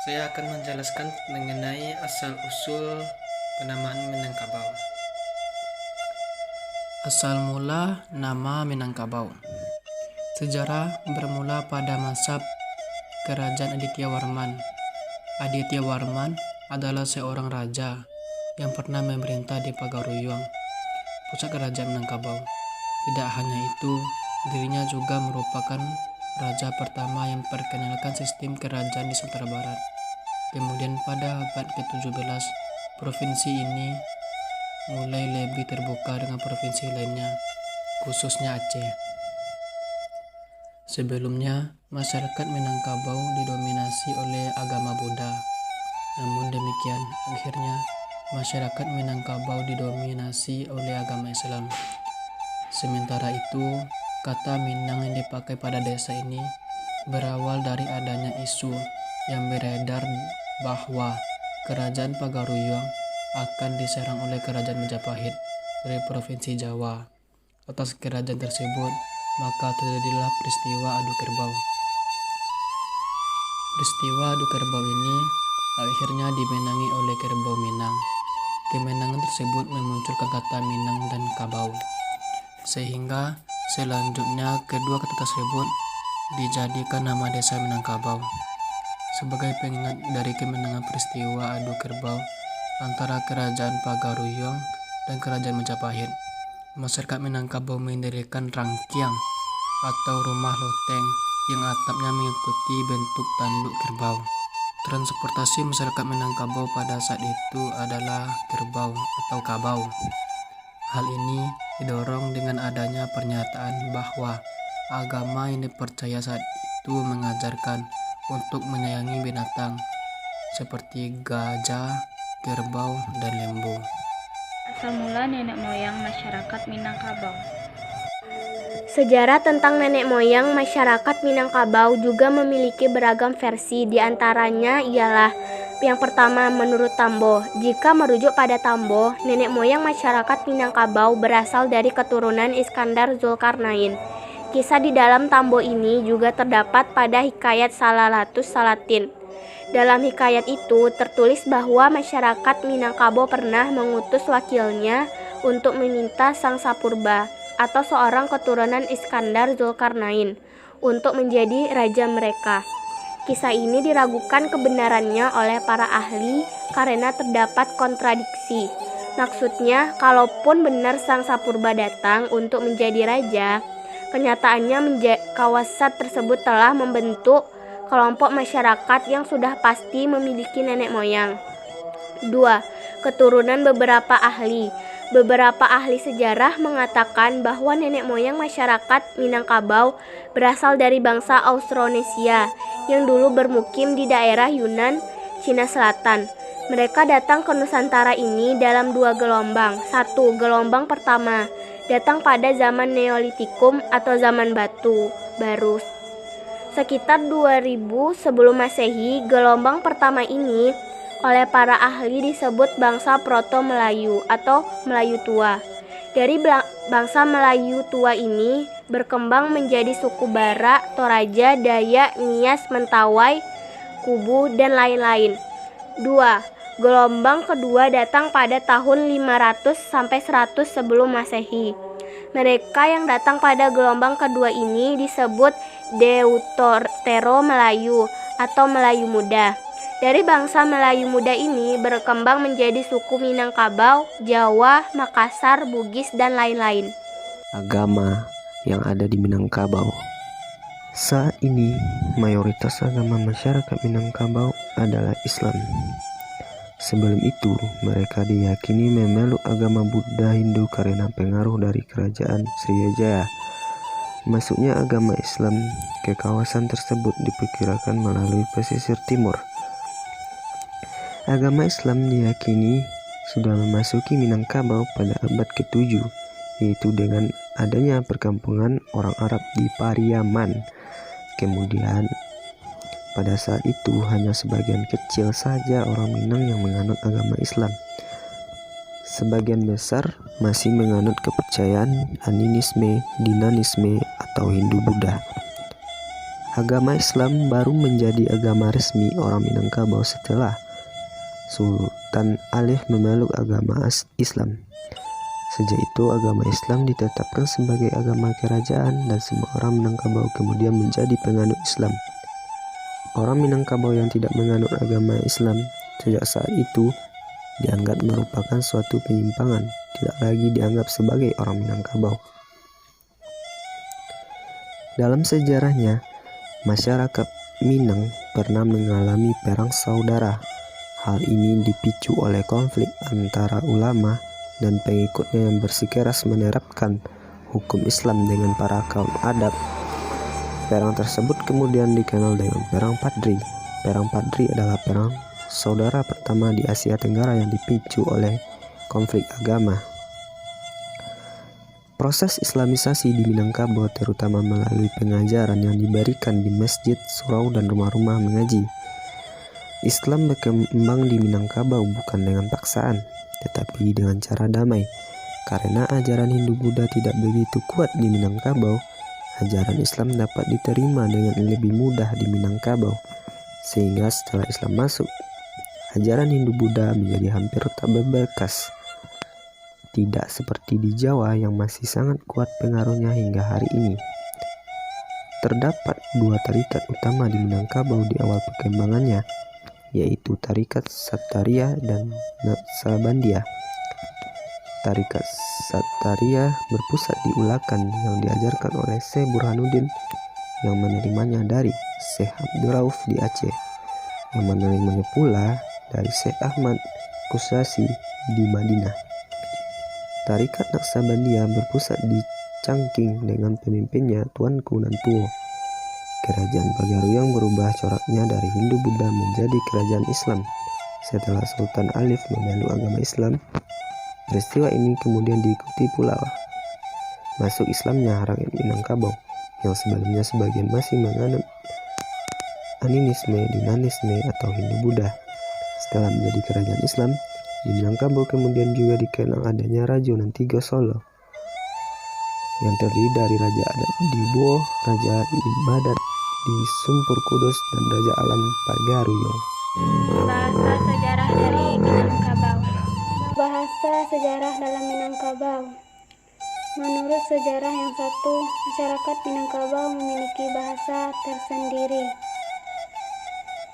Saya akan menjelaskan mengenai asal-usul penamaan Minangkabau. Asal mula nama Minangkabau. Sejarah bermula pada masa Kerajaan Aditya Warman. Aditya Warman adalah seorang raja yang pernah memerintah di Pagaruyung, pusat kerajaan Minangkabau. Tidak hanya itu, dirinya juga merupakan raja pertama yang memperkenalkan sistem kerajaan di Sumatera Barat. Kemudian pada abad ke-17, provinsi ini mulai lebih terbuka dengan provinsi lainnya, khususnya Aceh. Sebelumnya, masyarakat Minangkabau didominasi oleh agama Buddha. Namun demikian, akhirnya masyarakat Minangkabau didominasi oleh agama Islam. Sementara itu, kata Minang yang dipakai pada desa ini berawal dari adanya isu yang beredar bahwa Kerajaan Pagaruyung akan diserang oleh Kerajaan Majapahit dari Provinsi Jawa. Atas kerajaan tersebut, maka terjadilah peristiwa adu kerbau. Peristiwa adu kerbau ini akhirnya dimenangi oleh kerbau Minang. Kemenangan tersebut memunculkan kata Minang dan Kabau, sehingga selanjutnya kedua kata tersebut dijadikan nama desa Minangkabau sebagai pengingat dari kemenangan peristiwa adu kerbau antara Kerajaan Pagaruyung dan Kerajaan Majapahit. Masyarakat Minangkabau mendirikan rangkiang atau rumah loteng yang atapnya mengikuti bentuk tanduk kerbau. Transportasi masyarakat Minangkabau pada saat itu adalah kerbau atau kabau. Hal ini didorong dengan adanya pernyataan bahwa agama yang dipercaya saat itu mengajarkan untuk menyayangi binatang seperti gajah, kerbau, dan lembu. Asal mula nenek moyang masyarakat Minangkabau. Sejarah tentang nenek moyang masyarakat Minangkabau juga memiliki beragam versi. Di antaranya ialah yang pertama menurut Tambo. Jika merujuk pada Tambo, nenek moyang masyarakat Minangkabau berasal dari keturunan Iskandar Zulkarnain. Kisah di dalam Tambo ini juga terdapat pada Hikayat Salalatus Salatin. Dalam hikayat itu tertulis bahwa masyarakat Minangkabau pernah mengutus wakilnya untuk meminta Sang Sapurba atau seorang keturunan Iskandar Zulkarnain untuk menjadi raja mereka. Kisah ini diragukan kebenarannya oleh para ahli karena terdapat kontradiksi. Maksudnya, kalaupun benar Sang Sapurba datang untuk menjadi raja, kenyataannya kawasan tersebut telah membentuk kelompok masyarakat yang sudah pasti memiliki nenek moyang. 2. Keturunan beberapa ahli. Beberapa ahli sejarah mengatakan bahwa nenek moyang masyarakat Minangkabau berasal dari bangsa Austronesia yang dulu bermukim di daerah Yunan, Cina Selatan. Mereka datang ke Nusantara ini dalam dua gelombang. Satu, gelombang pertama datang pada zaman Neolitikum atau zaman batu baru. Sekitar 2000 sebelum Masehi, gelombang pertama ini oleh para ahli disebut bangsa Proto-Melayu atau Melayu Tua. Dari bangsa Melayu Tua ini berkembang menjadi suku Barak, Toraja, Dayak, Nias, Mentawai, Kubu, dan lain-lain. 2. Gelombang kedua datang pada tahun 500 sampai 100 sebelum Masehi. Mereka yang datang pada gelombang kedua ini disebut Deutero Melayu atau Melayu Muda. Dari bangsa Melayu Muda ini berkembang menjadi suku Minangkabau, Jawa, Makassar, Bugis, dan lain-lain. Agama yang ada di Minangkabau. Saat ini, mayoritas agama masyarakat Minangkabau adalah Islam. Sebelum itu, mereka diyakini memeluk agama Buddha Hindu karena pengaruh dari kerajaan Sriwijaya. Masuknya agama Islam ke kawasan tersebut diperkirakan melalui pesisir timur. Agama Islam diyakini sudah memasuki Minangkabau pada abad ke-7, yaitu dengan adanya perkampungan orang Arab di Pariaman. Kemudian pada saat itu hanya sebagian kecil saja orang Minang yang menganut agama Islam. Sebagian besar masih menganut kepercayaan animisme, dinanisme, atau Hindu Buddha. Agama Islam baru menjadi agama resmi orang Minangkabau setelah Sultan Alif memeluk agama Islam. Sejak itu agama Islam ditetapkan sebagai agama kerajaan dan semua orang Minangkabau kemudian menjadi penganut Islam. Orang Minangkabau yang tidak menganut agama Islam sejak saat itu dianggap merupakan suatu penyimpangan, tidak lagi dianggap sebagai orang Minangkabau. Dalam sejarahnya, masyarakat Minang pernah mengalami perang saudara. Hal ini dipicu oleh konflik antara ulama dan pengikutnya yang bersikeras menerapkan hukum Islam dengan para kaum adat. Perang tersebut kemudian dikenal dengan Perang Padri. Perang Padri adalah perang saudara pertama di Asia Tenggara yang dipicu oleh konflik agama. Proses Islamisasi di Minangkabau terutama melalui pengajaran yang diberikan di masjid, surau, dan rumah-rumah mengaji. Islam berkembang di Minangkabau bukan dengan paksaan, tetapi dengan cara damai. Karena ajaran Hindu-Buddha tidak begitu kuat di Minangkabau, ajaran Islam dapat diterima dengan lebih mudah di Minangkabau. Sehingga setelah Islam masuk, ajaran Hindu-Buddha menjadi hampir tak berbekas. Tidak seperti di Jawa yang masih sangat kuat pengaruhnya hingga hari ini. Terdapat dua tarikat utama di Minangkabau di awal perkembangannya, yaitu tarikat Sataria dan Naksabandia. Tarikat Sataria berpusat di Ulakan yang diajarkan oleh Syekh Burhanuddin yang menerimanya dari Syekh Abdul Rauf di Aceh, yang menerimanya pula dari Syekh Ahmad Kusasi di Madinah. Tarikat Naksabandia berpusat di Cangking dengan pemimpinnya Tuanku Nantuo. Kerajaan Pagaruyung berubah coraknya dari Hindu-Buddha menjadi kerajaan Islam setelah Sultan Alif memeluk agama Islam. Peristiwa ini kemudian diikuti pula masuk Islamnya rakyat Minangkabau yang sebelumnya sebagian masih menganut animisme, dinamisme atau Hindu-Buddha. Setelah menjadi kerajaan Islam, di Minangkabau kemudian juga dikenal adanya Rajonan Tigo Solo yang terdiri dari Raja Adat di Buo, Raja Ibadat di Sumpur Kudus, dan Raja Alam Pagaruyung. Bahasa sejarah dari Minangkabau. Bahasa sejarah dalam Minangkabau. Menurut sejarah yang satu, masyarakat Minangkabau memiliki bahasa tersendiri.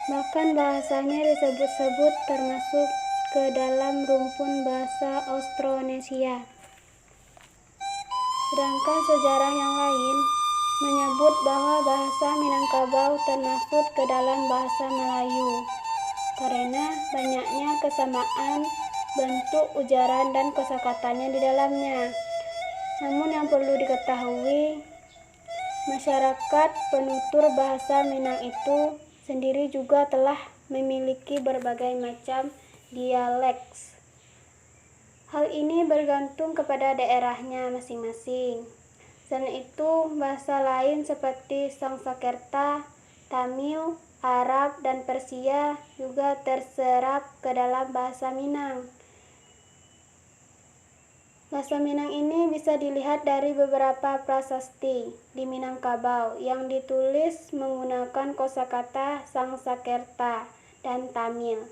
Bahkan bahasanya disebut-sebut termasuk ke dalam rumpun bahasa Austronesia. Sedangkan sejarah yang lain menyebut bahwa bahasa Minangkabau termasuk ke dalam bahasa Melayu karena banyaknya kesamaan bentuk ujaran dan kosakatanya di dalamnya. Namun yang perlu diketahui, masyarakat penutur bahasa Minang itu sendiri juga telah memiliki berbagai macam dialek. Hal ini bergantung kepada daerahnya masing-masing. Selain itu, bahasa lain seperti Sangsakerta, Tamil, Arab, dan Persia juga terserap ke dalam bahasa Minang. Bahasa Minang ini bisa dilihat dari beberapa prasasti di Minangkabau yang ditulis menggunakan kosakata Sangsakerta dan Tamil.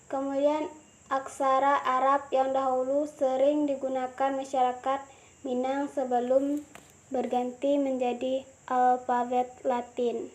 Kemudian aksara Arab yang dahulu sering digunakan masyarakat Minang sebelum berganti menjadi alfabet Latin.